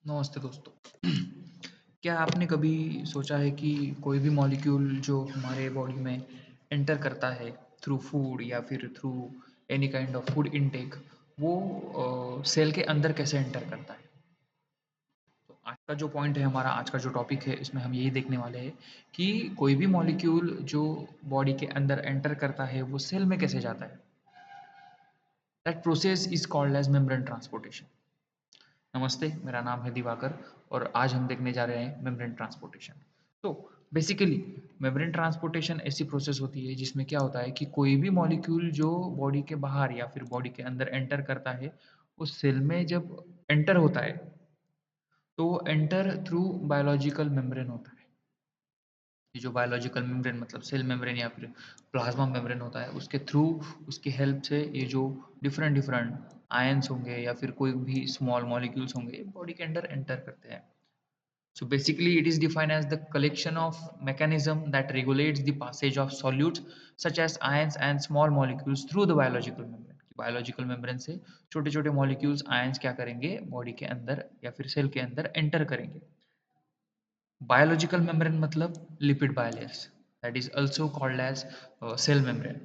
नमस्ते दोस्तों। क्या आपने कभी सोचा है कि कोई भी मॉलिक्यूल जो हमारे बॉडी में एंटर करता है थ्रू फूड या फिर through any kind of food intake वो सेल के अंदर कैसे एंटर करता है? तो आज का जो पॉइंट है हमारा, आज का जो टॉपिक है, इसमें हम यही देखने वाले हैं कि कोई भी मॉलिक्यूल जो बॉडी के अंदर एंटर करता है वो सेल में कैसे जाता है। That process is called as membrane transportation. नमस्ते, मेरा नाम है दिवाकर और आज हम देखने जा रहे हैं मेम्ब्रेन ट्रांसपोर्टेशन। तो बेसिकली मेम्ब्रेन ट्रांसपोर्टेशन ऐसी प्रोसेस होती है जिसमें क्या होता है कि कोई भी मॉलिक्यूल जो बॉडी के बाहर या फिर बॉडी के अंदर एंटर करता है, उस सेल में जब एंटर होता है तो वो एंटर थ्रू बायोलॉजिकल मेम्ब्रेन होता है। ये जो बायोलॉजिकल मेम्ब्रेन मतलब सेल मेम्ब्रेन या फिर प्लाज्मा मेम्ब्रेन होता है, उसके थ्रू, उसकी हेल्प से ये जो डिफरेंट डिफरेंट आयंस होंगे या फिर कोई भी स्मॉल मॉलिक्यूल्स होंगे बॉडी के अंदर एंटर करते हैं। So basically it is defined as the collection of mechanism that regulates the passage of solutes such as ions and small molecules through the biological membrane। Biological membrane से छोटे छोटे molecules ions क्या करेंगे, body के अंदर या फिर cell के अंदर एंटर करेंगे। बायोलॉजिकल मेम्ब्रेन मतलब lipid bilayers, that is also called as cell membrane.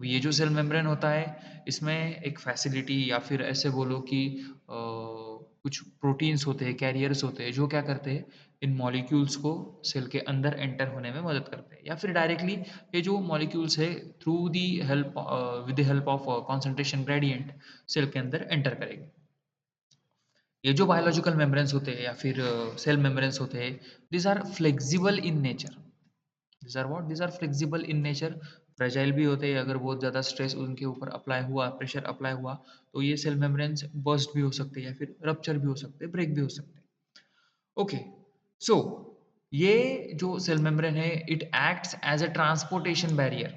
ये जो सेल मेम्ब्रेन होता है, इसमें एक फैसिलिटी या फिर ऐसे बोलो कि कुछ प्रोटीन्स होते हैं, कैरियर्स होते हैं जो क्या करते हैं, इन मॉलिक्यूल्स को सेल के अंदर एंटर होने में मदद करते हैं या फिर डायरेक्टली ये जो मॉलिक्यूल्स है through the help with the help of concentration gradient cell के अंदर एंटर करेंगे। ये जो बायोलॉजिकल मेम्ब्रेन्स होते हैं या फिर सेल मेम्ब्रेन्स होते हैं, these are flexible in nature. These are what? These are flexible in nature. Fragile भी होते हैं, अगर बहुत ज़्यादा स्ट्रेस उनके ऊपर अप्लाई हुआ, प्रेशर अप्लाई हुआ, तो ये सेल मेम्ब्रेन्स बर्स्ट भी हो सकते हैं या फिर रप्चर भी हो सकते हैं, ब्रेक भी हो सकते हैं। ओके, सो ये जो सेल मेम्ब्रेन है, it acts as a transportation barrier.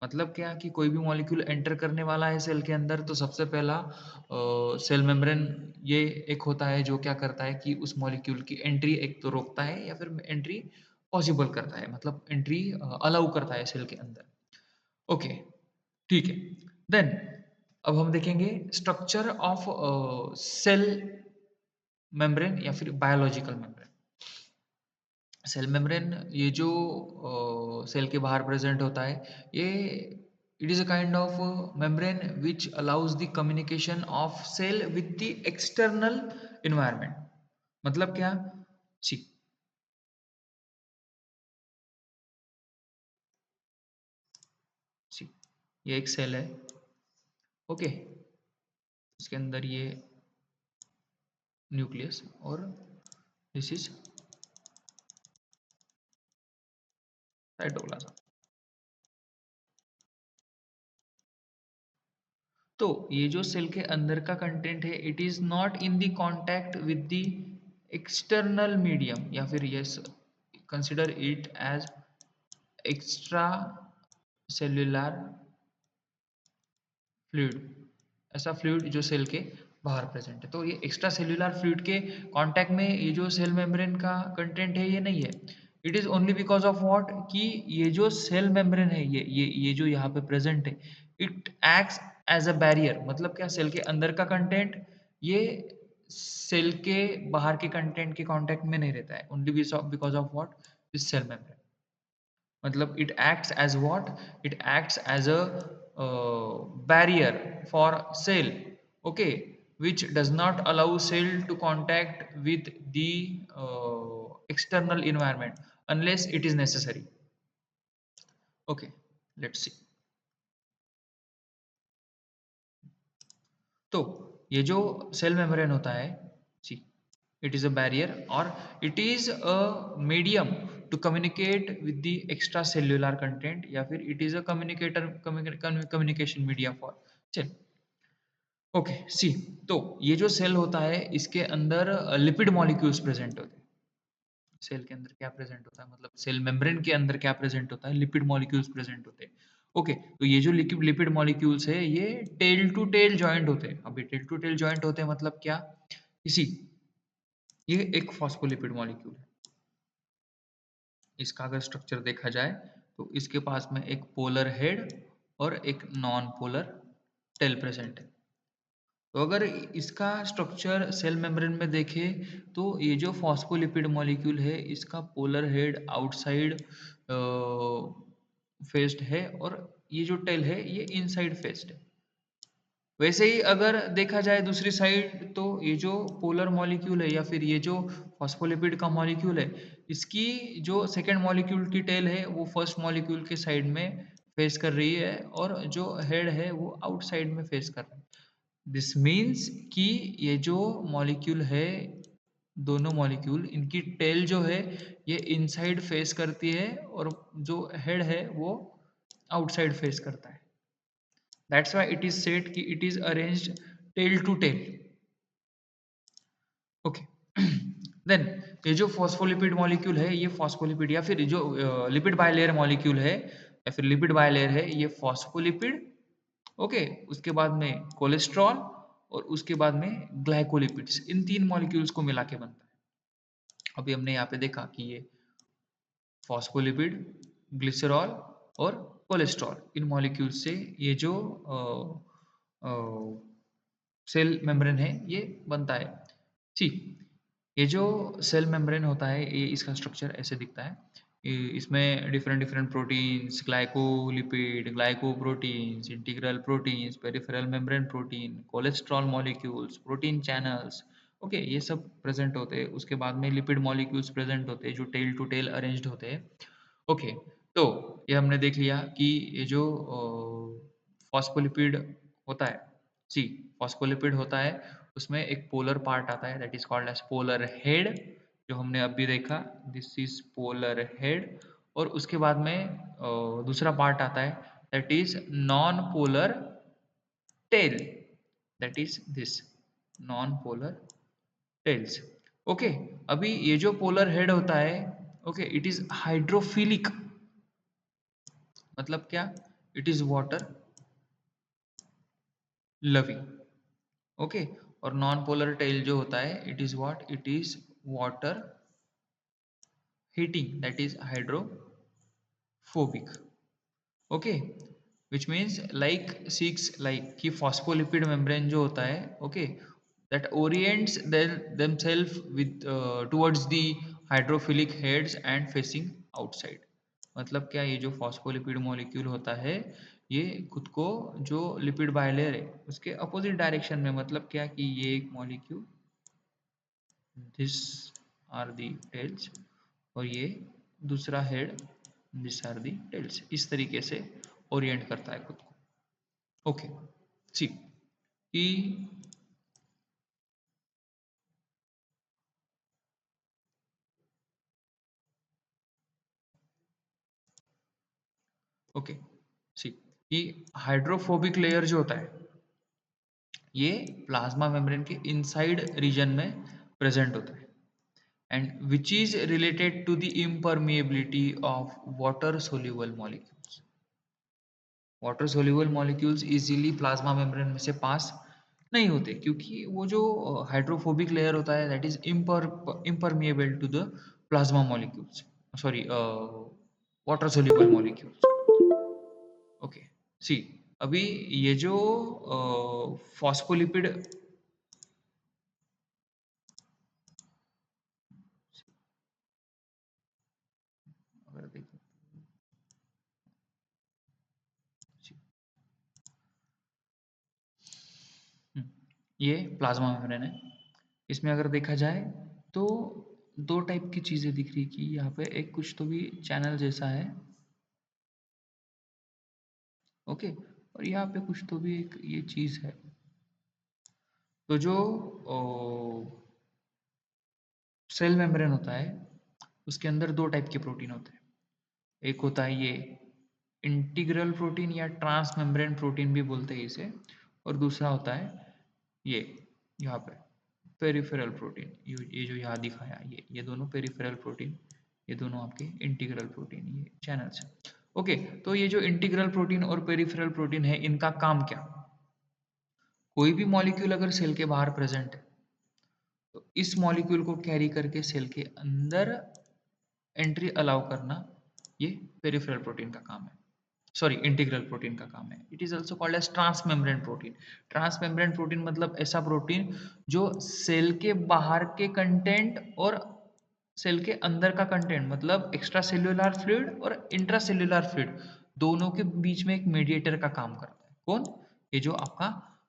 मतलब क्या कि कोई भी मॉलिक्यूल एंटर करने वाला है सेल के अंदर, तो सबसे पहला सेल मेम्ब्रेन ये एक होता है जो क्या करता है कि उस मॉलिक्यूल की एंट्री एक तो रोकता है या फिर एंट्री पॉसिबल करता है, मतलब एंट्री अलाउ करता है सेल के अंदर। ओके, ठीक है। देन अब हम देखेंगे स्ट्रक्चर ऑफ सेल मेम्ब्रेन या फिर बायोलॉजिकल मेम्ब्रेन। सेल मेम्ब्रेन ये जो सेल के बाहर प्रेजेंट होता है, ये it is a kind of membrane which allows the communication of cell with the external environment. मतलब क्या? सी, सी, ये एक सेल है। ओके, इसके अंदर ये न्यूक्लियस और दिस इज साइटोप्लाज्म। तो ये जो सेल के अंदर का कंटेंट है, it is not in the contact with the external medium या फिर yes, consider it as extra cellular fluid. ऐसा फ्लूइड जो सेल के बाहर प्रेजेंट है, तो ये एक्स्ट्रा सेल्यूलर फ्लूइड के कांटेक्ट में ये जो सेल मेम्ब्रेन का कंटेंट है ये नहीं है। It is only because of what कि ये जो सेल मेम्ब्रेन है, ये जो यहाँ पे प्रेजेंट है, it acts as a barrier. मतलब क्या? सेल के अंदर का कंटेंट ये सेल के बाहर के कंटेंट के कांटेक्ट में नहीं रहता है, only because of what? This cell membrane. मतलब it acts as what? It acts as a barrier for cell, okay, which does not allow cell to contact with the external environment unless it is necessary. Okay, let's see. तो ये जो cell membrane होता है, see, it is a barrier और it is a medium to communicate with the extra cellular content या फिर it is a communicator communication media for cell. Okay, see, तो ये जो सेल होता है इसके अंदर लिपिड मॉलिक्यूल्स प्रेजेंट होते हैं। सेल के अंदर क्या प्रेजेंट होता है, मतलब सेल मेम्ब्रेन के अंदर क्या प्रेजेंट होता है? लिपिड मॉलिक्यूल्स प्रेजेंट होते हैं। ओके, तो ये जो लिक्विड लिपिड मॉलिक्यूल्स है ये टेल टू टेल जॉइंट होते हैं। अभी टेल टू टेल जॉइंट होते हैं मतलब क्या? इसी, ये एक फॉस्फोलिपिड मॉलिक्यूल है। इसका अगर स्ट्रक्चर देखा जाए तो इसके पास में एक पोलर हेड और एक नॉन पोलर टेल प्रेजेंट है। तो अगर इसका स्ट्रक्चर सेल मेम्ब्रेन में देखें तो ये जो फॉस्फोलिपिड मॉलिक्यूल है इसका पोलर हेड आउटसाइड फेस्ड है और ये जो टेल है ये इनसाइड फेस्ड है। वैसे ही अगर देखा जाए दूसरी साइड तो ये जो पोलर मॉलिक्यूल है या फिर ये जो फॉस्फोलिपिड का मॉलिक्यूल है इसकी जो सेकेंड मॉलिक्यूल की टेल है वो फर्स्ट मॉलिक्यूल के साइड में फेस कर रही है और जो हेड है वो आउटसाइड में फेस कर रहा है। दिस मीन्स कि ये जो मॉलिक्यूल है दोनों मॉलिक्यूल इनकी टेल जो है ये इनसाइड फेस करती है और जो हेड है वो आउटसाइड फेस करता है। That's why it is said कि it is arranged tail to tail. Okay then ये जो फॉस्फोलिपिड मॉलिक्यूल है ये फॉस्फोलिपिड या फिर जो लिपिड बायलेयर मॉलिक्यूल है या फिर लिपिड बायलेयर है ये फॉस्फोलिपिड। ओके उसके बाद में कोलेस्ट्रॉल और उसके बाद में ग्लाइकोलिपिड्स इन तीन मॉलिक्यूल्स को मिला के बनता है। अभी हमने यहाँ पे देखा कि ये फॉस्फोलिपिड ग्लिसरॉल और कोलेस्ट्रॉल इन मॉलिक्यूल्स से ये जो सेल मेम्ब्रेन है ये बनता है। सी ये जो सेल मेम्ब्रेन होता है ये इसका स्ट्रक्चर ऐसे दिखता है। इसमें different different proteins glycolipid glycoproteins integral proteins peripheral membrane protein cholesterol molecules protein channels okay ये सब प्रेजेंट होते हैं। उसके बाद में लिपिड मॉलिक्यूल्स प्रेजेंट होते हैं जो टेल टू टेल अरेंज्ड होते हैं। ओके तो ये हमने देख लिया कि ये जो फॉस्फोलिपिड होता है सी फॉस्फोलिपिड होता है उसमें एक पोलर पार्ट आता है that is called as polar head जो हमने अभी देखा दिस इज पोलर हेड। और उसके बाद में दूसरा पार्ट आता है that is non polar tail that is this non polar tails. Okay अभी ये जो पोलर हेड होता है ओके इट इज हाइड्रोफिलिक मतलब क्या it is water loving. Okay और नॉन पोलर टेल जो होता है it is what it is water heating that is hydrophobic। okay which means like seeks like कि phospholipid membrane जो होता है okay that orients themselves with towards the hydrophilic heads and facing outside। मतलब क्या ये जो फॉस्फोलिपिड मॉलिक्यूल होता है ये खुद को जो लिपिड बायलेयर है उसके अपोजिट डायरेक्शन में मतलब क्या कि ये एक molecule this are the tails और ये दूसरा head this are the tails इस तरीके से ओरिएंट करता है खुद को। ओके सी कि ओके सी कि हाइड्रोफोबिक लेयर जो होता है ये प्लाज्मा मेम्ब्रेन के इनसाइड रीजन में प्रेजेंट होता है and which is related to the impermeability of water soluble molecules। Water soluble molecules easily plasma membrane में से पास नहीं होते क्योंकि वो जो हाइड्रोफोबिक लेयर होता है that is impermeable to the plasma molecules sorry water soluble molecules. Okay see अभी ये जो फॉस्फोलिपिड अगर देखें ये प्लाज्मा मेम्ब्रेन है। इसमें अगर देखा जाए तो दो टाइप की चीज़ें दिख रही कि यहाँ पे एक कुछ तो भी चैनल जैसा है ओके और यहाँ पे कुछ तो भी एक ये चीज़ है। तो जो सेल मेम्ब्रेन होता है उसके अंदर दो टाइप के प्रोटीन होते हैं। एक होता है ये इंटीग्रल प्रोटीन या ट्रांस मेम्ब्रेन प्रोटीन भी बोलते हैं इसे और दूसरा होता है ये यहाँ पे पेरिफेरल प्रोटीन ये जो यहाँ दिखाया ये दोनों पेरिफेरल प्रोटीन ये दोनों आपके इंटीग्रल प्रोटीन ये चैनल्स हैं। ओके तो ये जो इंटीग्रल प्रोटीन और पेरिफेरल प्रोटीन है इनका काम क्या कोई भी मॉलिक्यूल अगर सेल के बाहर प्रेजेंट है तो इस मॉलिक्यूल को कैरी करके सेल के अंदर एंट्री अलाउ करना ये पेरिफेरल प्रोटीन का काम है। सॉरी इंटीग्रल प्रोटीन का काम है। It is also called as transmembrane protein. Transmembrane protein मतलब ऐसा प्रोटीन जो सेल के बाहर के कंटेंट और सेल के अंदर का कंटेंट मतलब एक्स्ट्रा सेल्यूलर फ्लूइड और इंट्रा सेल्यूलर फ्लूइड दोनों के बीच में एक मीडिएटर का काम करता है। कौन? ये जो आपका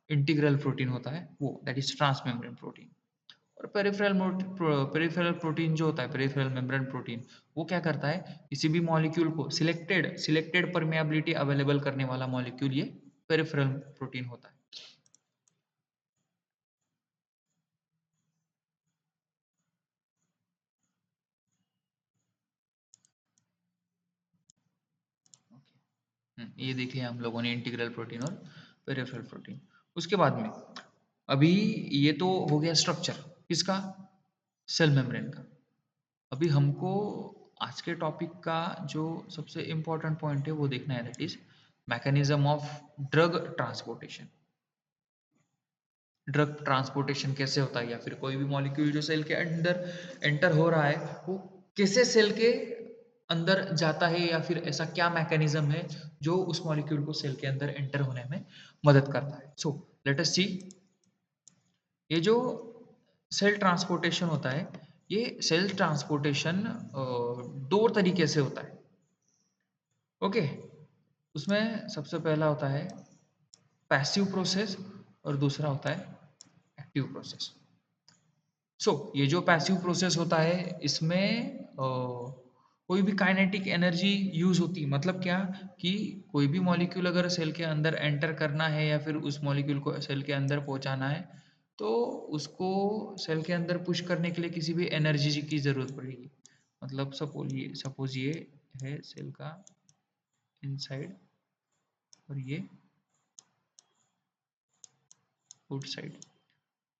इंटीग्रल प्रोटीन होता है वो, दैट इज ट्रांसमेम्ब्रेन प्रोटीन। और पेरिफेरल प्रोटीन जो होता है, पेरिफेरल मेम्ब्रेन प्रोटीन, वो क्या करता है, किसी भी मॉलिक्यूल को सिलेक्टेड सिलेक्टेड परमेबिलिटी अवेलेबल करने वाला मॉलिक्यूल ये पेरिफेरल प्रोटीन होता है। ये देखे हम लोगों ने इंटीग्रल प्रोटीन और पेरिफेरल प्रोटीन। उसके बाद में अभी ये तो हो गया स्ट्रक्चर किसका, सेल मेम्ब्रेन का। अभी हमको आज के टॉपिक का जो सबसे इम्पोर्टेंट पॉइंट है वो देखना है, that is mechanism of drug transportation. Drug transportation कैसे होता है, या फिर कोई भी मॉलिक्यूल जो सेल के अंदर एंटर हो रहा है वो कैसे सेल के अंदर जाता है, या फिर ऐसा क्या मैकेनिज्म है जो उस मॉलिक्यूल को सेल के अंदर एंटर होने में मदद करता है। सो लेट अस सी, ये जो सेल ट्रांसपोर्टेशन होता है, ये सेल ट्रांसपोर्टेशन दो तरीके से होता है। ओके, उसमें सबसे पहला होता है पैसिव प्रोसेस और दूसरा होता है एक्टिव प्रोसेस। ये जो पैसिव प्रोसेस होता है इसमें कोई भी काइनेटिक एनर्जी यूज होती, मतलब क्या कि कोई भी मॉलिक्यूल अगर सेल के अंदर एंटर करना है या फिर उस मॉलिक्यूल को सेल के अंदर पहुंचाना है, तो उसको सेल के अंदर पुश करने के लिए किसी भी एनर्जी की जरूरत पड़ेगी। मतलब सपोज ये है सेल का इनसाइड और ये आउटसाइड,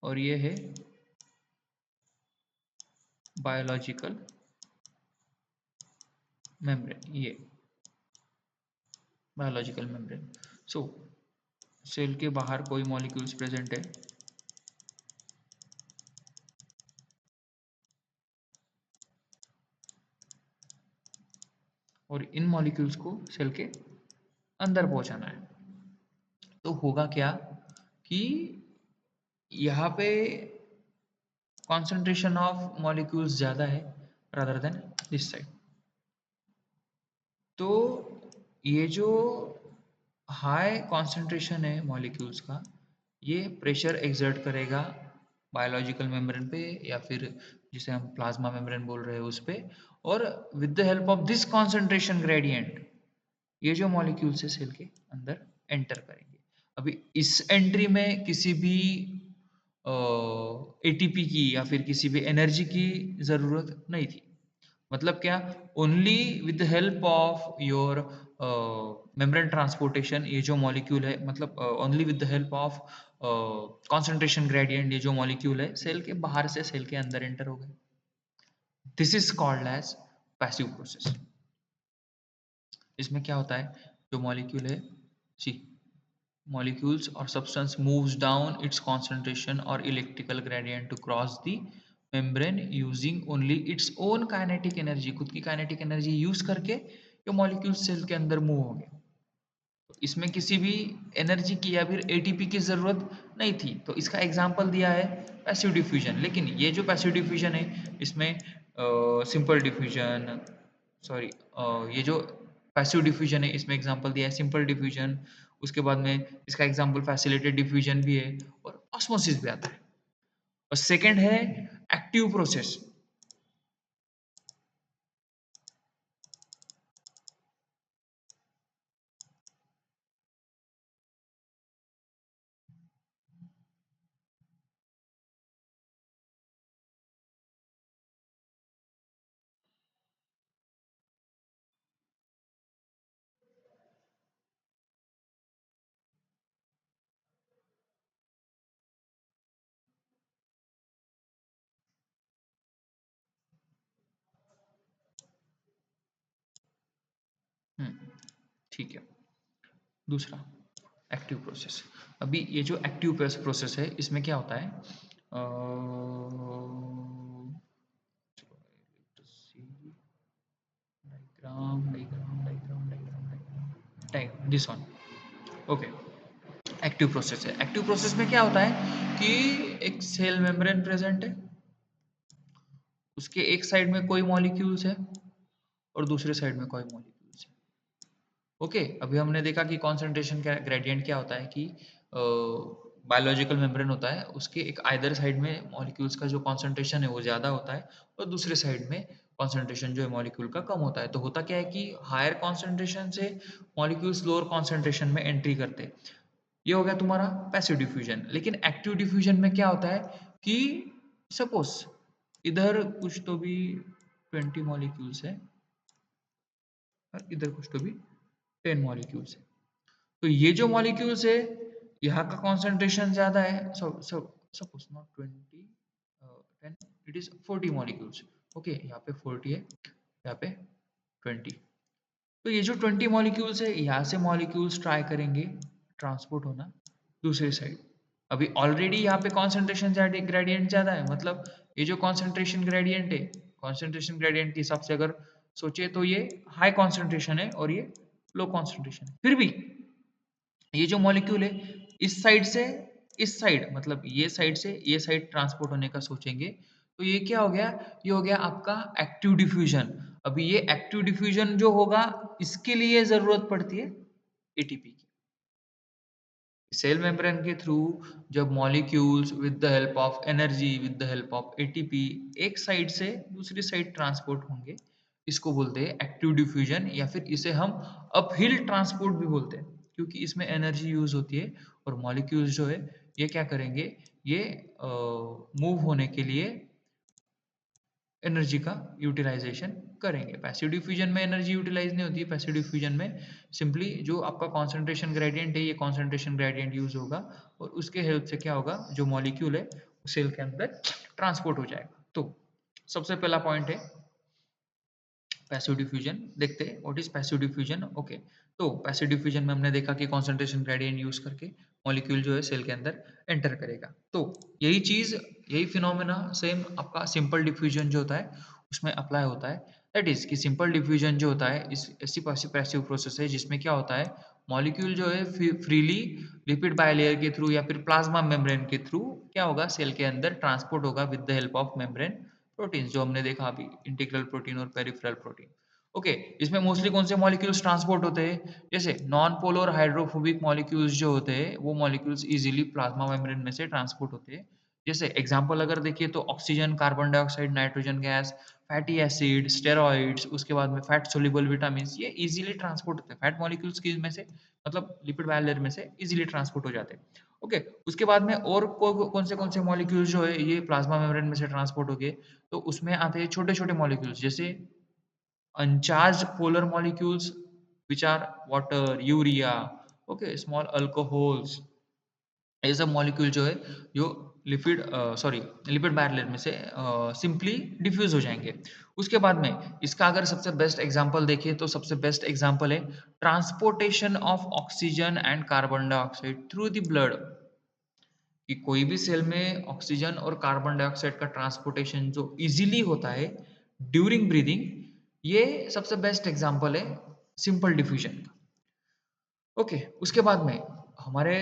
और ये है बायोलॉजिकल मेम्ब्रेन, ये बायोलॉजिकल मेम्ब्रेन। सो सेल के बाहर कोई मॉलिक्यूल्स प्रेजेंट है, और इन मॉलिक्यूल्स को सेल के अंदर पहुंचाना है। तो होगा क्या कि यहाँ पे कॉन्सेंट्रेशन ऑफ मॉलिक्यूल्स ज़्यादा है रादर देन दिस साइड। तो ये जो हाई कॉन्सेंट्रेशन है मॉलिक्यूल्स का, ये प्रेशर एक्सर्ट करेगा बायोलॉजिकल मेम्ब्रेन पे, या फिर जिसे हम प्लाज्मा मेम्ब्रेन बोल रहे हैं उस पे, और with the help of this concentration gradient ये जो मॉलिक्यूल से सेल के अंदर एंटर करेंगे। अभी इस एंट्री में किसी भी एटीपी की या फिर किसी भी एनर्जी की जरूरत नहीं थी। मतलब क्या, only with the help of your membrane transportation ये जो मॉलिक्यूल है, मतलब only with the help of concentration gradient ये जो मॉलिक्यूल है सेल के बाहर से सेल के अंदर एंटर हो गए। This is called as passive process. इसमें क्या होता है, जो मॉलिक्यूल है, सी molecules or substance moves down its concentration or electrical gradient to cross the membrane using only its own kinetic energy। खुद की kinetic energy यूज करके ये मॉलिक्यूल सेल के अंदर मूव होंगे। तो इसमें किसी भी एनर्जी की या फिर एटीपी की जरूरत नहीं थी। तो इसका एग्जांपल दिया है पैसिव डिफ्यूजन। लेकिन ये जो पैसिव डिफ्यूजन है इसमें सिंपल डिफ्यूजन, सॉरी, ये जो पैसिव डिफ्यूजन है इसमें एग्जांपल दिया है सिंपल डिफ्यूजन। उसके बाद में इसका एग्जांपल फैसिलिटेटेड डिफ्यूजन भी है और ऑस्मोसिस भी आता है। और सेकंड है एक्टिव प्रोसेस। ठीक है। दूसरा एक्टिव प्रोसेस। अभी ये जो एक्टिव प्रोसेस है इसमें क्या होता है, diagram diagram diagram diagram diagram. Time this one. Okay, active process है। एक्टिव प्रोसेस में क्या होता है कि एक सेल मेम्ब्रेन प्रेजेंट है, उसके एक साइड में कोई मॉलिक्यूल्स है और दूसरे साइड में कोई मॉलिक्यूल्स है। ओके, अभी हमने देखा कि कॉन्सेंट्रेशन का ग्रेडियंट क्या होता है कि बायोलॉजिकल मेम्ब्रेन होता है, उसके एक आइदर साइड में मॉलिक्यूल्स का जो कॉन्सेंट्रेशन है वो ज़्यादा होता है और दूसरे साइड में कॉन्सेंट्रेशन जो है मॉलिक्यूल का कम होता है। तो होता क्या है कि हायर कॉन्सेंट्रेशन से मॉलिक्यूल्स लोअर कॉन्सेंट्रेशन में एंट्री करते हैं। ये हो गया तुम्हारा पैसिव डिफ्यूजन। लेकिन एक्टिव डिफ्यूजन में क्या होता है कि सपोज इधर कुछ तो भी 20 मॉलिक्यूल्स है और इधर कुछ तो भी 10 मॉलिक्यूल्स है। तो ये जो मॉलिक्यूल्स है यहाँ का कॉन्सेंट्रेशन ज्यादा है। Suppose not 20, 10, it is 40 molecules. Okay, यहाँ पे 40 है, यहाँ पे 20। तो ये जो 20 मॉलिक्यूल्स है, यहाँ से मॉलिक्यूल्स ट्राई करेंगे ट्रांसपोर्ट होना दूसरे साइड। अभी ऑलरेडी यहाँ पे कॉन्सेंट्रेशन ग्रेडियंट ज्यादा है, मतलब ये जो कॉन्सेंट्रेशन ग्रेडियंट है, कॉन्सेंट्रेशन ग्रेडियंट के हिसाब से अगर सोचे तो ये हाई कॉन्सेंट्रेशन है और ये लो कॉन्सेंट्रेशन है। फिर भी ये जो मॉलिक्यूल है इस साइड से इस साइड, मतलब ये साइड से ये साइड ट्रांसपोर्ट होने का सोचेंगे, तो ये क्या हो गया, ये हो गया आपका एक्टिव डिफ्यूजन। अभी ये एक्टिव डिफ्यूजन जो होगा इसके लिए जरूरत पड़ती है एटीपी की। सेल मेम्ब्रेन के थ्रू जब molecules with the help of energy, with the help of ATP एक साइड से दूसरी साइड ट्रांसपोर्ट होंगे, इसको बोलते हैं एक्टिव डिफ्यूजन, या फिर इसे हम अपहिल ट्रांसपोर्ट भी बोलते हैं, क्योंकि इसमें एनर्जी यूज होती है और मॉलिक्यूल्स जो है ये क्या करेंगे, ये मूव होने के लिए एनर्जी का यूटिलाइजेशन करेंगे। पैसिव डिफ्यूजन में एनर्जी यूटिलाइज नहीं होती है। पैसिव डिफ्यूजन में सिंपली जो आपका कॉन्सेंट्रेशन ग्रेडियंट है, ये कॉन्सेंट्रेशन ग्रेडियंट यूज होगा और उसके हेल्प से क्या होगा, जो मॉलिक्यूल है सेल के अंदर ट्रांसपोर्ट हो जाएगा। तो सबसे पहला पॉइंट है पैसिव डिफ्यूजन। देखते हैं what is passive diffusion. Okay, तो पैसिव डिफ्यूजन में हमने देखा कि कॉन्सेंट्रेशन ग्रेडियंट यूज करके मॉलिक्यूल जो है सेल के अंदर एंटर करेगा। तो यही चीज, यही फिनोमेना सेम आपका सिंपल डिफ्यूजन जो होता है उसमें अप्लाई होता है। दैट इज कि सिंपल डिफ्यूजन जो होता है इस ऐसी पैसिव प्रोसेस है जिसमें क्या होता है, मॉलिक्यूल जो है फ्रीली लिपिड बायलेयर के थ्रू या फिर प्लाज्मा मेम्ब्रेन के थ्रू क्या होगा, सेल के अंदर ट्रांसपोर्ट होगा with the help of membrane proteins, जो हमने देखा अभी, इंटीग्रल प्रोटीन और पेरिफेरल प्रोटीन। ओके, इसमें मोस्टली कौन से मॉलिक्यूल्स ट्रांसपोर्ट होते हैं, जैसे नॉन पोलर हाइड्रोफोबिक मॉलिक्यूल्स जो होते हैं वो मॉलिक्यूल्स इजीली प्लाज्मा मेम्ब्रेन में से ट्रांसपोर्ट होते हैं। जैसे एग्जांपल अगर देखिए तो oxygen, carbon dioxide, nitrogen gas, fatty acid, steroids, उसके बाद में फैट सोल्यूबल विटामिन, ये इजीली ट्रांसपोर्ट होते हैं फैट मॉलिक्यूल्स की में से, मतलब लिपिड बायलर में से इजीली ट्रांसपोर्ट हो जाते हैं। ओके, उसके बाद में और कौन से मॉलिक्यूल्स जो है ये प्लाज्मा मेम्ब्रेन में से ट्रांसपोर्ट हो गए, तो उसमें आते हैं छोटे छोटे मॉलिक्यूल्स, जैसे uncharged polar molecules which are water, urea, okay, small alcohols, ये सब मॉलिक्यूल जो है जो लिपिड बैरलर में से सिंपली डिफ्यूज हो जाएंगे। उसके बाद में इसका अगर सबसे बेस्ट एग्जांपल देखिए तो सबसे बेस्ट एग्जांपल है transportation of oxygen and carbon dioxide through the blood. कि कोई भी सेल में ऑक्सीजन और कार्बन डाइऑक्साइड का ट्रांसपोर्टेशन जो इजीली होता है ड्यूरिंग ब्रीदिंग, ये सबसे बेस्ट एग्जांपल है सिंपल डिफ्यूजन का। ओके, उसके बाद में हमारे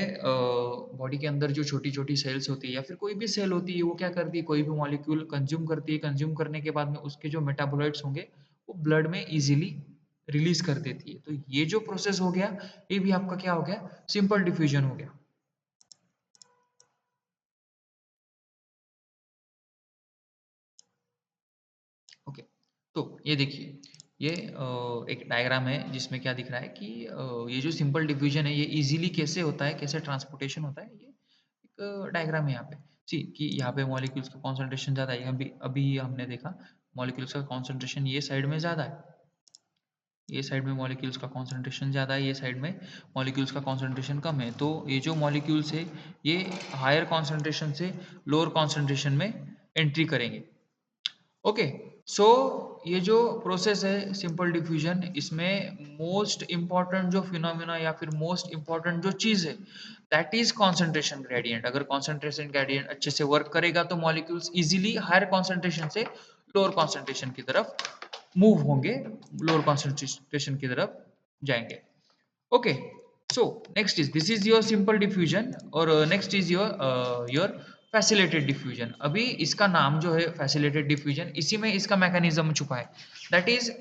बॉडी के अंदर जो छोटी छोटी सेल्स होती है या फिर कोई भी सेल होती है वो क्या करती है, कोई भी मॉलिक्यूल कंज्यूम करती है, कंज्यूम करने के बाद में उसके जो मेटाबोलाइट्स होंगे वो ब्लड में इजीली रिलीज कर देती है। तो ये जो प्रोसेस हो गया, ये भी आपका क्या हो गया, सिंपल डिफ्यूजन हो गया। ओके, तो ये देखिए, ये एक डायग्राम है जिसमें क्या दिख रहा है कि ये जो सिंपल डिवीजन है ये इजीली कैसे होता है, कैसे ट्रांसपोर्टेशन होता है, ये एक डायग्राम है यहाँ पे। सी कि यहाँ पे मॉलिक्यूल्स का कॉन्सेंट्रेशन ज़्यादा है, अभी अभी हमने देखा मॉलिक्यूल्स का कॉन्सेंट्रेशन ये साइड में ज़्यादा है, ये साइड में मॉलिक्यूल्स का कॉन्सेंट्रेशन ज़्यादा है, ये साइड में मॉलिक्यूल्स का कॉन्सेंट्रेशन कम है। तो ये जो मॉलिक्यूल्स है ये हायर कॉन्सेंट्रेशन से लोअर कॉन्सेंट्रेशन में एंट्री करेंगे। ओके, सो ये जो प्रोसेस है सिंपल डिफ्यूजन, इसमें मोस्ट इंपॉर्टेंट जो फिनोमिना या फिर मोस्ट इंपॉर्टेंट जो चीज है दैट इज कॉन्सेंट्रेशन ग्रेडियंट। अगर कॉन्सेंट्रेशन ग्रेडियंट अच्छे से वर्क करेगा तो मॉलिक्यूल्स इजीली हायर कॉन्सेंट्रेशन से लोअर कॉन्सेंट्रेशन की तरफ मूव होंगे, लोअर कॉन्सेंट्रेशन की तरफ जाएंगे। Okay, so next is this is your simple diffusion और next is your facilitated diffusion. अभी इसका नाम जो है facilitated diffusion, इसी में इसका मैकेनिज्म छुपा है. That is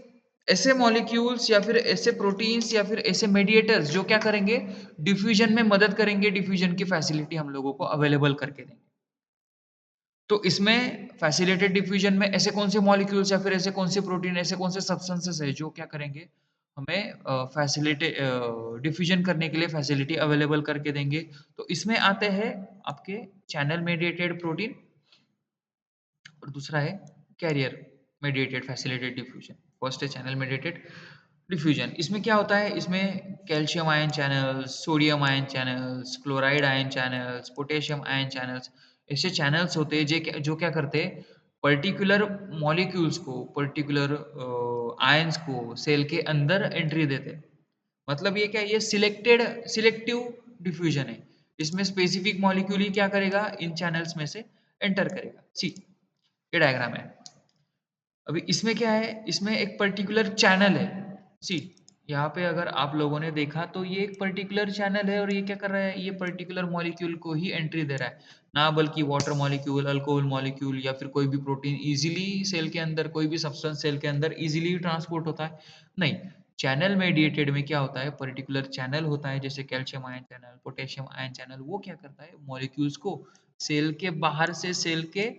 ऐसे मॉलिक्यूल्स या फिर ऐसे प्रोटीन्स या फिर ऐसे मेडिएटर्स जो क्या करेंगे, डिफ्यूजन में मदद करेंगे, डिफ्यूजन की फैसिलिटी हम लोगों को अवेलेबल करके देंगे. तो इसमें फैसिलिटेटेड डिफ्यूजन में ऐसे कौन से मॉलिक्यूल्स या फिर ऐसे कौन से प्रोटीन, ऐसे कौन से सब्सटेंसेस है जो क्या करेंगे, हमें फैसिलिटे डिफ्यूजन करने के लिए फैसिलिटी अवेलेबल करके देंगे. तो इसमें आते हैं आपके चैनल मेडिएटेड प्रोटीन और दूसरा है carrier mediated facilitated diffusion. First है चैनल मेडिएटेड डिफ्यूजन. इसमें क्या होता है, इसमें calcium ion channels, sodium ion channels, chloride ion channels, potassium ion channels, ऐसे चैनल्स होते हैं जो क्या करते हैं, पर्टिकुलर मॉलिक्यूल्स को, पर्टिकुलर आयंस को सेल के अंदर एंट्री देते हैं. मतलब ये क्या है, ये सिलेक्टिव डिफ्यूजन है. इसमें स्पेसिफिक मॉलिक्यूल ही क्या करेगा, इन चैनल्स में से एंटर करेगा. सी ये डायग्राम है. अभी इसमें क्या है, इसमें एक पर्टिकुलर चैनल है. सी यहाँ पे अगर आप लोगों ने देखा तो ये एक पर्टिकुलर चैनल है और ये क्या कर रहा है, ये पर्टिकुलर मॉलिक्यूल को ही एंट्री दे रहा है, ना बल्कि वाटर मॉलिक्यूल, अल्कोहल मॉलिक्यूल या फिर कोई भी प्रोटीन इजीली सेल के अंदर, कोई भी सब्सटेंस सेल के अंदर इजीली ट्रांसपोर्ट होता है. नहीं, चैनल मेडिएटेड में क्या होता है, पर्टिकुलर चैनल होता है, जैसे calcium ion channel, potassium ion channel. वो क्या करता है, मॉलिक्यूल्स को सेल के बाहर से सेल के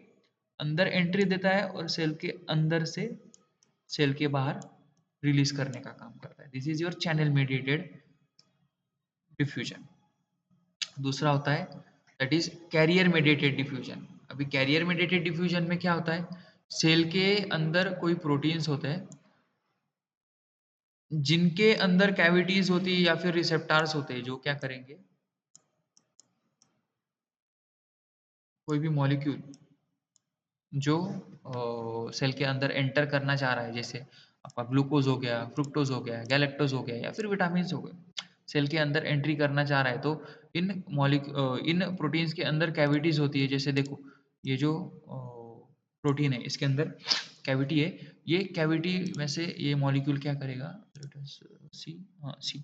अंदर एंट्री देता है और सेल के अंदर से सेल के बाहर रिलीज करने का काम करता है. This is your channel mediated diffusion. दूसरा होता है that is carrier mediated diffusion. अभी कैरियर मेडिएटेड डिफ्यूजन में क्या होता है, सेल के अंदर कोई प्रोटीन्स होते हैं जिनके अंदर कैविटीज होती है या फिर रिसेप्टार्स होते हैं जो क्या करेंगे, कोई भी मॉलिक्यूल जो सेल के अंदर एंटर करना चाह रहा है, जैसे आपका ग्लूकोज हो गया, फ्रुक्टोज हो गया, गैलेक्टोज हो गया या फिर विटामिन हो गए, सेल के अंदर एंट्री करना चाह रहा है, तो इन प्रोटीन्स के अंदर कैविटीज होती है. जैसे देखो ये जो प्रोटीन है इसके अंदर कैविटी है, ये कैविटी में से ये मॉलिक्यूल क्या करेगा, सी, हाँ सी,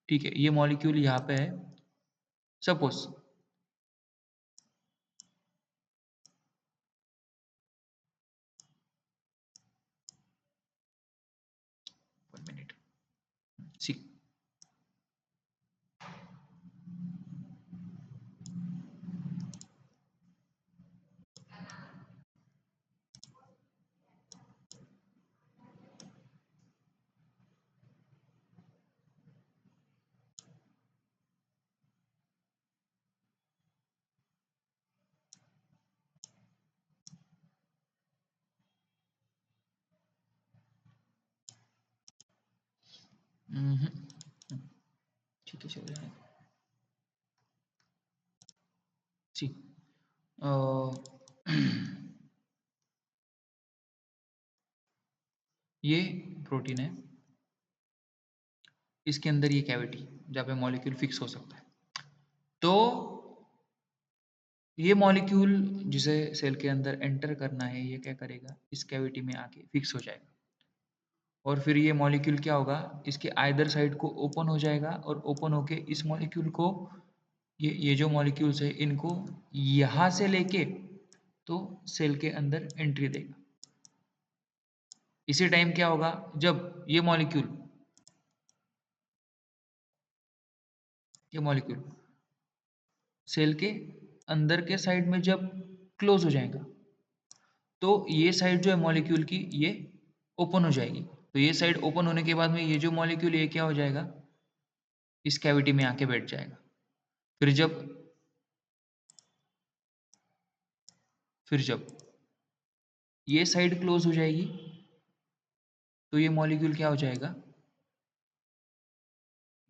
ठीक है, ये मॉलिक्यूल यहाँ पे है. सपोज वन मिनट, सी ठीक है, चल रहा है. सी ये प्रोटीन है, इसके अंदर ये कैविटी जहाँ पे मॉलिक्यूल फिक्स हो सकता है. तो ये मॉलिक्यूल जिसे सेल के अंदर एंटर करना है, ये क्या करेगा, इस कैविटी में आके फिक्स हो जाएगा और फिर ये मॉलिक्यूल क्या होगा, इसके आइदर साइड को ओपन हो जाएगा और ओपन होके इस मॉलिक्यूल को, ये जो मॉलिक्यूल्स है इनको यहाँ से लेके तो सेल के अंदर एंट्री देगा. इसी टाइम क्या होगा, जब ये मॉलिक्यूल सेल के अंदर के साइड में जब क्लोज हो जाएगा, तो ये साइड जो है मॉलिक्यूल की ये ओपन हो जाएगी. तो ये साइड ओपन होने के बाद में ये जो मॉलिक्यूल ये क्या हो जाएगा, इस कैविटी में आके बैठ जाएगा. फिर जब फिर जब ये साइड क्लोज हो जाएगी तो ये मॉलिक्यूल क्या हो जाएगा,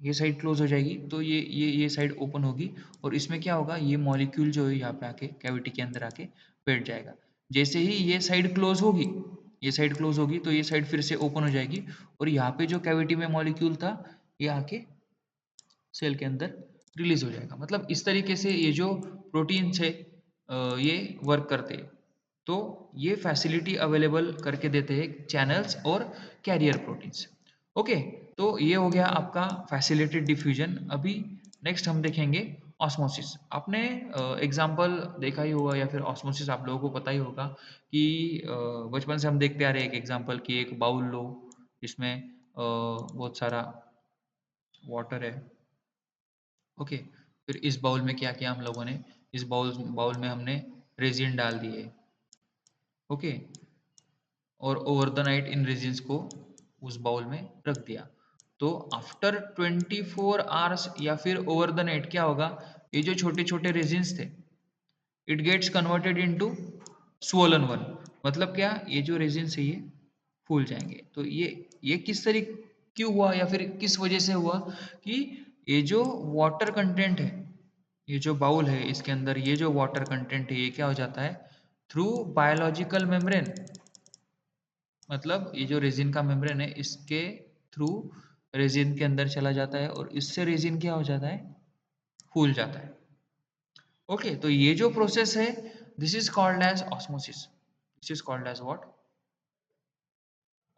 ये साइड क्लोज हो जाएगी तो ये साइड ओपन होगी और इसमें क्या होगा, ये मॉलिक्यूल जो है यहाँ पे आके कैविटी के अंदर आके बैठ जाएगा. जैसे ही ये साइड क्लोज होगी, ये साइड क्लोज होगी तो ये साइड फिर से ओपन हो जाएगी और यहाँ पे जो कैविटी में मॉलिक्यूल था ये आके सेल के अंदर रिलीज हो जाएगा. मतलब इस तरीके से ये जो प्रोटीन्स है ये वर्क करते हैं. तो ये फैसिलिटी अवेलेबल करके देते हैं चैनल्स और कैरियर प्रोटीन्स. ओके, तो ये हो गया आपका फैसिलिटेड डिफ्यूजन। अभी नेक्स्ट हम देखेंगे ऑस्मोसिस। आपने एग्जाम्पल देखा ही होगा या फिर ऑस्मोसिस आप लोगों को पता ही होगा कि बचपन से हम देखते आ रहे हैं एक एग्जाम्पल कि एक बाउल लो जिसमें बहुत सारा वाटर है। ओके, फिर इस बाउल में क्या किया हम लोगों ने, इस बाउल बाउल में हमने रेजिन डाल दिए। ओके, और over the night in resins को उस बाउल में रख दिया। तो आफ्टर 24 आवर्स या फिर ओवर द नाइट क्या होगा, ये जो छोटे छोटे रेजिन्स थे it gets converted into swollen one. मतलब क्या, ये जो रेजिन्स है ये फूल जाएंगे। तो ये किस तरीके क्यों हुआ या फिर किस वजह से हुआ कि ये जो वाटर कंटेंट है, ये जो बाउल है इसके अंदर ये जो वाटर कंटेंट है ये क्या हो जाता है, थ्रू बायोलॉजिकल मेम्ब्रेन, मतलब ये जो रेजिन का मेम्ब्रेन है इसके थ्रू रेजिन के अंदर चला जाता है और इससे रेजिन क्या हो जाता है, फूल जाता है। ओके, तो ये जो प्रोसेस है this is called as osmosis. This is called as what,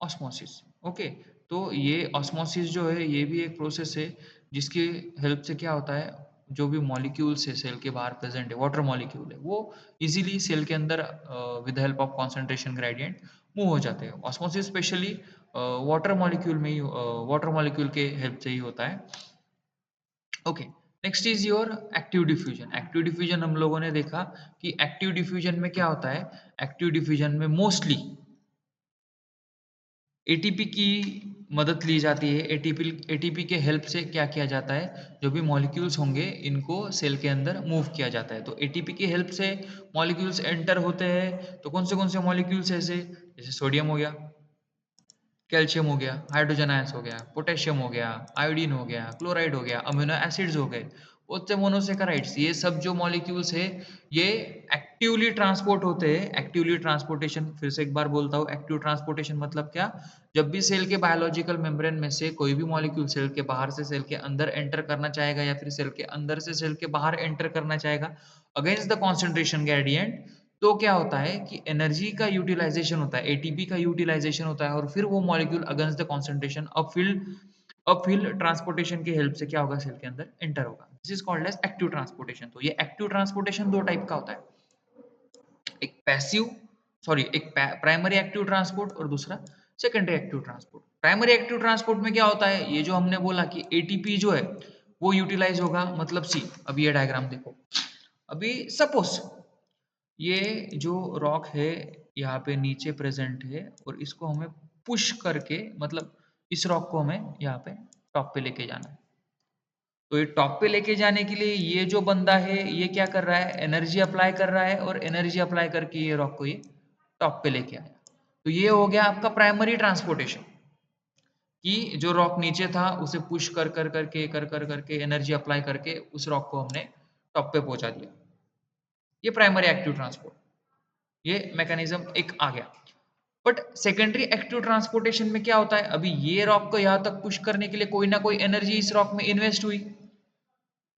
osmosis. Okay, तो ये ऑस्मोसिस जो है ये भी एक प्रोसेस है जिसकी हेल्प से क्या होता है, जो भी मॉलिक्यूल्स है सेल के बाहर प्रेजेंट है, वाटर मॉलिक्यूल है, वो इजीली सेल के अंदर with help of concentration gradient move हो जाते हैं। ऑस्मोसिस स्पेशली वाटर मॉलिक्यूल में ही वाटर मॉलिक्यूल के हेल्प से ही होता है। Okay, next is your active diffusion. Active diffusion हम लोगों ने देखा कि एक्टिव डिफ्यूजन में क्या होता है, एक्टिव डिफ्यूजन में मोस्टली एटीपी की मदद ली जाती है। एटीपी के हेल्प से क्या किया जाता है, जो भी मॉलिक्यूल्स होंगे इनको सेल के अंदर मूव किया जाता है। तो एटीपी की हेल्प से मॉलिक्यूल्स एंटर होते हैं। तो कौन से मॉलिक्यूल्स ऐसे, जैसे सोडियम हो गया, कैल्शियम हो गया, हाइड्रोजन आयंस हो गया, पोटेशियम हो गया, आयोडीन हो गया, क्लोराइड हो गया, अमीनो एसिड्स हो गए, बहुत से मोनोसेकेराइड्स, ये सब जो मॉलिक्यूल्स है ये एक्टिवली ट्रांसपोर्ट होते हैं। एक्टिवली ट्रांसपोर्टेशन, फिर से एक बार बोलता हूँ, एक्टिव ट्रांसपोर्टेशन मतलब क्या, जब भी सेल के बायोलॉजिकल मेम्ब्रेन में से कोई भी मॉलिक्यूल सेल के बाहर से सेल के अंदर एंटर करना चाहेगा या फिर सेल के अंदर से सेल के बाहर एंटर करना चाहेगा अगेंस्ट द कॉन्सेंट्रेशन ग्रेडियंट, तो क्या होता है कि एनर्जी का यूटिलाइजेशन होता है, एटीपी का यूटिलाइजेशन होता है और फिर वो molecule against the concentration uphill transportation की हेल्प से क्या होगा, सेल के अंदर एंटर होगा। This is called as active transportation. तो ये एक्टिव ट्रांसपोर्टेशन दो टाइप का होता है, एक पैसिव सॉरी एक प्राइमरी एक्टिव ट्रांसपोर्ट और दूसरा secondary active transport. Primary active transport में क्या होता है, ये जो हमने बोला कि एटीपी जो है वो यूटिलाइज होगा, मतलब सी, अभी ये डायग्राम देखो, अभी सपोज ये जो रॉक है यहाँ पे नीचे प्रेजेंट है और इसको हमें पुश करके, मतलब इस रॉक को हमें यहाँ पे टॉप पे लेके जाना है। तो ये टॉप पे लेके जाने के लिए ये जो बंदा है ये क्या कर रहा है, एनर्जी अप्लाई कर रहा है और एनर्जी अप्लाई करके ये रॉक को ये टॉप पे लेके आया। तो ये हो गया आपका प्राइमरी ट्रांसपोर्टेशन, कि जो रॉक नीचे था उसे पुश कर करके एनर्जी अप्लाई करके उस रॉक को हमने टॉप पे पहुंचा दिया। ये प्राइमरी एक्टिव ट्रांसपोर्ट, ये मैकेनिज्म एक आ गया। बट सेकेंडरी एक्टिव ट्रांसपोर्टेशन में क्या होता है, अभी ये रॉक को यहाँ तक पुश करने के लिए कोई ना कोई एनर्जी इस रॉक में इन्वेस्ट हुई।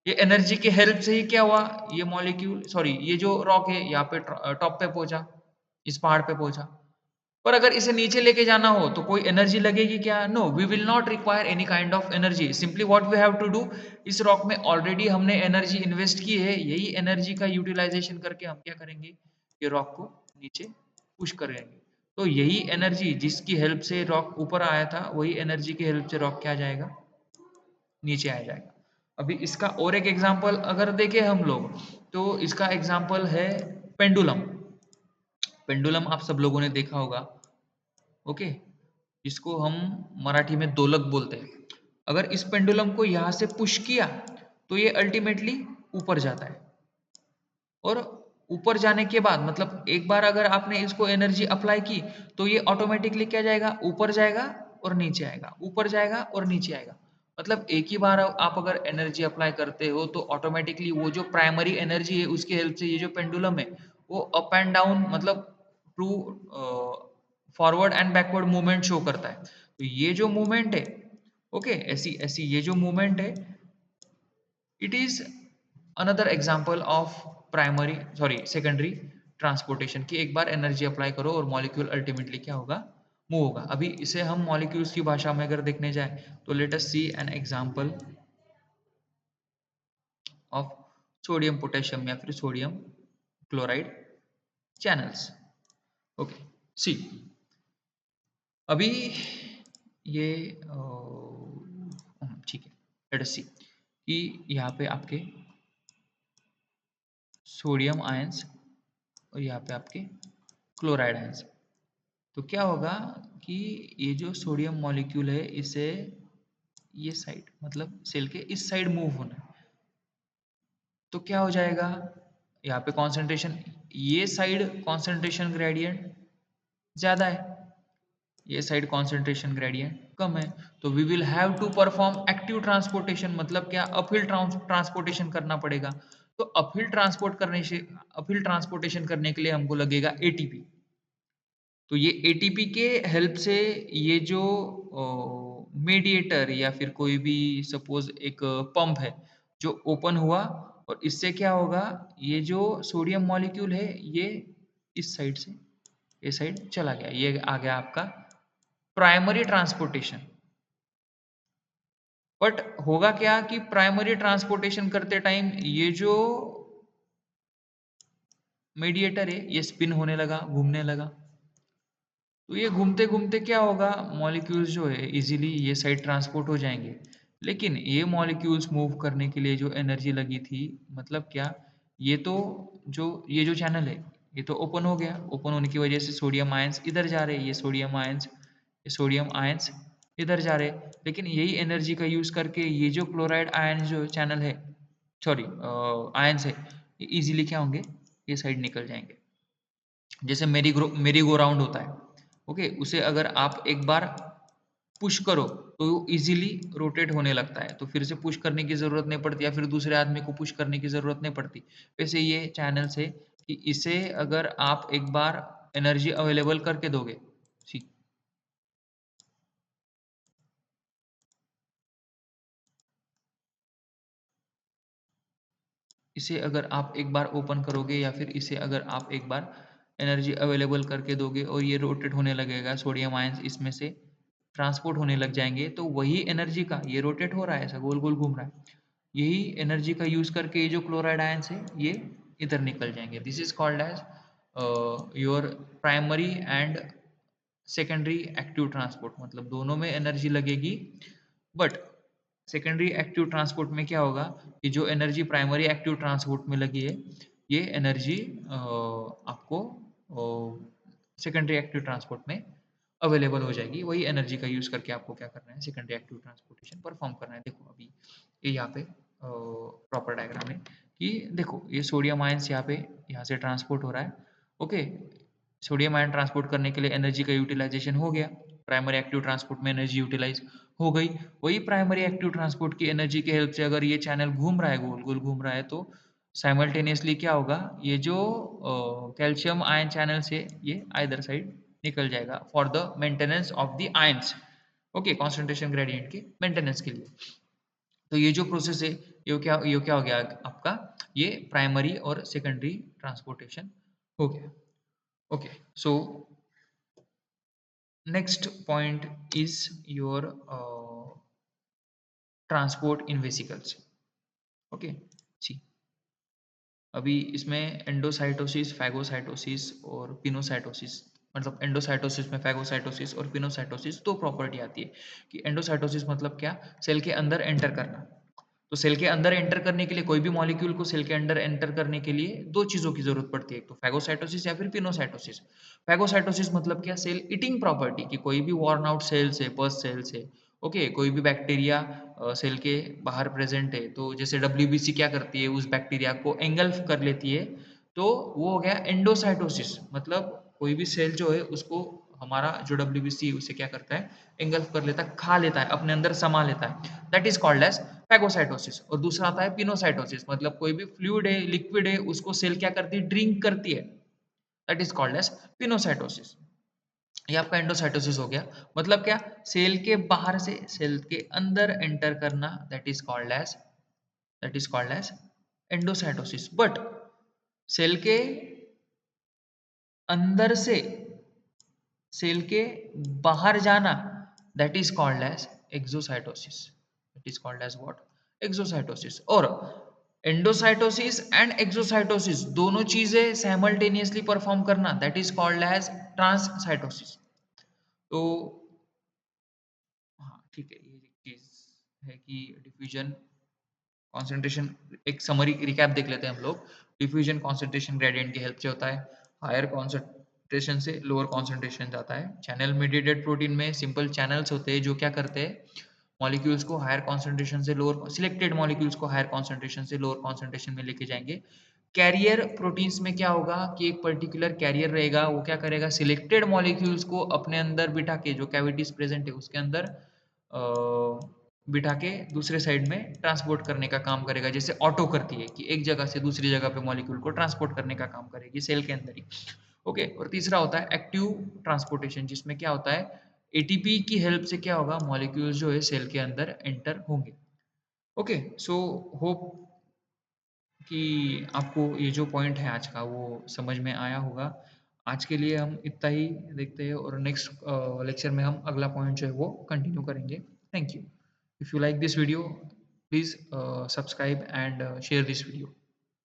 ये एनर्जी की हेल्प से ही क्या हुआ, ये मॉलिक्यूल सॉरी ये जो रॉक है यहाँ पे टॉप पे पहुंचा, इस पहाड़ पे पहुंचा। पर अगर इसे नीचे लेके जाना हो तो कोई एनर्जी लगेगी क्या, no, we will not require any kind of energy. Simply what we have to do, इस रॉक में ऑलरेडी हमने एनर्जी इन्वेस्ट की है, यही एनर्जी का यूटिलाइजेशन करके हम क्या करेंगे, ये रॉक को नीचे पुश करेंगे। तो यही एनर्जी जिसकी हेल्प से रॉक ऊपर आया था, वही एनर्जी की हेल्प से रॉक क्या आ जाएगा, नीचे आ जाएगा। अभी इसका और एक एग्जांपल अगर देखें हम लोग, तो इसका एग्जांपल है पेंडुलम। पेंडुलम आप सब लोगों ने देखा होगा, ओके, जिसको हम मराठी में दोलक बोलते हैं। अगर इस पेंडुलम को यहाँ से पुश किया तो ये अल्टीमेटली ऊपर जाता है, और ऊपर जाने के बाद मतलब एक बार अगर आपने इसको एनर्जी अप्लाई की तो ये ऑटोमेटिकली क्या जाएगा, ऊपर जाएगा और नीचे आएगा, ऊपर जाएगा और नीचे आएगा। मतलब एक ही बार आप अगर एनर्जी अप्लाई करते हो तो ऑटोमेटिकली वो जो प्राइमरी एनर्जी है उसकी हेल्प से ये जो पेंडुलम है वो अप एंड डाउन, मतलब to forward and backward movement show करता है। तो ये जो मूवमेंट है, ओके, ऐसी ऐसी ये जो मूवमेंट है, it is another example of primary sorry secondary transportation, की एक बार एनर्जी अप्लाई करो और मॉलिक्यूल अल्टीमेटली क्या होगा, मूव होगा। अभी इसे हम मॉलिक्यूल्स की भाषा में अगर देखने जाए तो let us see an example of sodium potassium या फिर sodium chloride channels. Okay, see अभी ये ठीक है, लेट अस सी कि यहाँ पे आपके सोडियम आयंस और यहाँ पे आपके क्लोराइड आयंस। तो क्या होगा कि ये जो सोडियम मॉलिक्यूल है इसे ये साइड मतलब सेल के इस साइड मूव होना है, तो क्या हो जाएगा यहाँ पे कॉन्सेंट्रेशन, ये साइड कॉन्सेंट्रेशन ग्रेडियंट ज्यादा है, ये साइड कॉन्सेंट्रेशन ग्रेडियंट कम है। तो we will have to perform active transportation, मतलब क्या, अपहिल ट्रांसपोर्टेशन करना पड़ेगा। तो अपहिल ट्रांसपोर्टेशन करने के लिए हमको लगेगा एटीपी। तो ये एटीपी के हेल्प से ये जो मीडिएटर या फिर कोई भी सपोज एक पंप है जो ओपन हुआ, और इससे क्या होगा, ये जो सोडियम मॉलिक्यूल है ये इस साइड से ये साइड चला गया, ये आ गया आपका प्राइमरी ट्रांसपोर्टेशन। बट होगा क्या कि प्राइमरी ट्रांसपोर्टेशन करते टाइम ये जो मीडिएटर है ये स्पिन होने लगा, घूमने लगा। तो ये घूमते घूमते क्या होगा, मॉलिक्यूल्स जो है इजीली ये साइड ट्रांसपोर्ट हो जाएंगे। लेकिन ये मॉलिक्यूल्स मूव करने के लिए जो एनर्जी लगी थी, मतलब क्या, ये तो ये जो चैनल है ये तो ओपन हो गया, ओपन होने की वजह से सोडियम आयंस इधर जा रहे हैं, ये सोडियम आयंस इधर जा रहे हैं। लेकिन यही एनर्जी का यूज करके ये जो क्लोराइड आयन जो चैनल है, सॉरी आयंस है, ये इजीली क्या होंगे, ये साइड निकल जाएंगे। जैसे मेरी गो राउंड होता है, ओके, उसे अगर आप एक बार पुश करो तो इजीली रोटेट होने लगता है, तो फिर से पुश करने की जरूरत नहीं पड़ती या फिर दूसरे आदमी को पुश करने की जरूरत नहीं पड़ती। वैसे ये चैनल्स है कि इसे अगर आप एक बार एनर्जी अवेलेबल करके दोगे, सी इसे अगर आप एक बार ओपन करोगे या फिर इसे अगर आप एक बार एनर्जी अवेलेबल करके दोगे और ये रोटेट होने लगेगा, सोडियम आयंस इसमें से ट्रांसपोर्ट होने लग जाएंगे, तो वही एनर्जी का, ये रोटेट हो रहा है ऐसा गोल गोल घूम रहा है, यही एनर्जी का यूज करके ये जो क्लोराइड आयंस है ये इधर निकल जाएंगे। This is called as your primary and secondary active transport, मतलब दोनों में एनर्जी लगेगी। बट सेकेंडरी एक्टिव ट्रांसपोर्ट में क्या होगा कि जो एनर्जी प्राइमरी एक्टिव ट्रांसपोर्ट में लगी है, ये एनर्जी आपको सेकेंडरी एक्टिव ट्रांसपोर्ट में अवेलेबल हो जाएगी। वही एनर्जी का यूज करके आपको क्या करना है, सेकेंडरी एक्टिव ट्रांसपोर्टेशन परफॉर्म करना है। देखो अभी ये यहाँ पे प्रॉपर डायग्राम है कि देखो ये सोडियम आयंस यहाँ से ट्रांसपोर्ट हो रहा है, ओके। सोडियम आयन ट्रांसपोर्ट करने के लिए एनर्जी का यूटिलाइजेशन हो गया, प्राइमरी एक्टिव ट्रांसपोर्ट में एनर्जी यूटिलाइज हो गई। वही प्राइमरी एक्टिव ट्रांसपोर्ट की एनर्जी के हेल्प से अगर ये चैनल घूम रहा है, गोल गोल घूम रहा है, तो साइमल्टेनियसली क्या होगा, ये जो कैल्शियम आयन चैनल से ये आइदर साइड निकल जाएगा for the maintenance of the ions, okay, concentration gradient के मेंटेनेंस के लिए। तो ये जो प्रोसेस है ये क्या हो गया आपका, ये प्राइमरी और सेकेंडरी ट्रांसपोर्टेशन हो गया, okay. So next point is your transport in vesicles, okay। सी अभी इसमें एंडोसाइटोसिस, फैगोसाइटोसिस और पिनोसाइटोसिस, मतलब एंडोसाइटोसिस में फैगोसाइटोसिस और पिनोसाइटोसिस दो प्रॉपर्टी आती है। कि एंडोसाइटोसिस मतलब क्या, सेल के अंदर एंटर करना। तो सेल के अंदर एंटर करने के लिए, कोई भी मॉलिक्यूल को सेल के अंदर एंटर करने के लिए दो चीजों की जरूरत पड़ती है, एक तो फैगोसाइटोसिस या फिर पिनोसाइटोसिस। फैगोसाइटोसिस मतलब क्या, सेल ईटिंग प्रॉपर्टी, कि कोई भी वॉर्न आउट सेल से, पस सेल से, ओके, कोई भी बैक्टीरिया सेल के बाहर प्रेजेंट है, तो जैसे डब्ल्यूबीसी क्या करती है, उस बैक्टीरिया को एंगल्फ कर लेती है, तो वो हो गया एंडोसाइटोसिस। मतलब कोई भी सेल जो है उसको हमारा जो डब्ल्यूबीसी उसे क्या करता है, एंगल्फ कर लेता है, खा लेता है, अपने अंदर समा लेता है, that is called as phagocytosis. और दूसरा आता है पिनोसाइटोसिस, मतलब कोई भी फ्लूइड है, लिक्विड है, उसको सेल क्या करती है, ड्रिंक करती है, that is called as pinocytosis. ये आपका एंडोसाइटोसिस हो गया। मतलब क्या, सेल के बाहर से सेल के अंदर एंटर करना, that is called as endocytosis. But cell के अंदर से सेल के बाहर जाना, that is called as exocytosis. It is called as what? Exocytosis. और एंडोसाइटोसिस एंड एक्सोसाइटोसिस दोनों चीजें साइमल्टेनियसली परफॉर्म करना, that is called as transcytosis. तो हाँ ठीक है, ये एक चीज है कि डिफ्यूजन कॉन्सेंट्रेशन, एक समरी रिकैप देख लेते हैं हम लोग। डिफ्यूजन कॉन्सेंट्रेशन ग्रेडियंट की हेल्प से होता है, हायर कॉन्सेंट्रेशन से लोअर कॉन्सेंट्रेशन जाता है। चैनल मीडिएटेड प्रोटीन में सिंपल चैनल्स होते हैं जो क्या करते हैं, मॉलिक्यूल्स को हायर कॉन्सेंट्रेशन से लोअर, सिलेक्टेड मॉलिक्यूल्स को हायर कॉन्सेंट्रेशन से लोअर कॉन्सेंट्रेशन में लेके जाएंगे। कैरियर प्रोटीन्स में क्या होगा कि एक पर्टिकुलर कैरियर रहेगा, वो क्या करेगा, सिलेक्टेड मॉलिक्यूल्स को अपने अंदर बिठा के, जो कैविटीज प्रेजेंट है उसके अंदर बिठा के दूसरे साइड में ट्रांसपोर्ट करने का काम करेगा, जैसे ऑटो करती है कि एक जगह से दूसरी जगह पे मॉलिक्यूल को ट्रांसपोर्ट करने का काम करेगी सेल के अंदर ही। ओके, और तीसरा होता है एक्टिव ट्रांसपोर्टेशन, जिसमें क्या होता है, एटीपी की हेल्प से क्या होगा, मॉलिक्यूल्स जो है सेल के अंदर एंटर होंगे। ओके, सो होप कि आपको ये जो पॉइंट है आज का वो समझ में आया होगा। आज के लिए हम इतना ही देखते हैं, और नेक्स्ट लेक्चर में हम अगला पॉइंट जो है वो कंटिन्यू करेंगे। Thank you. If you like this video, please subscribe and share this video.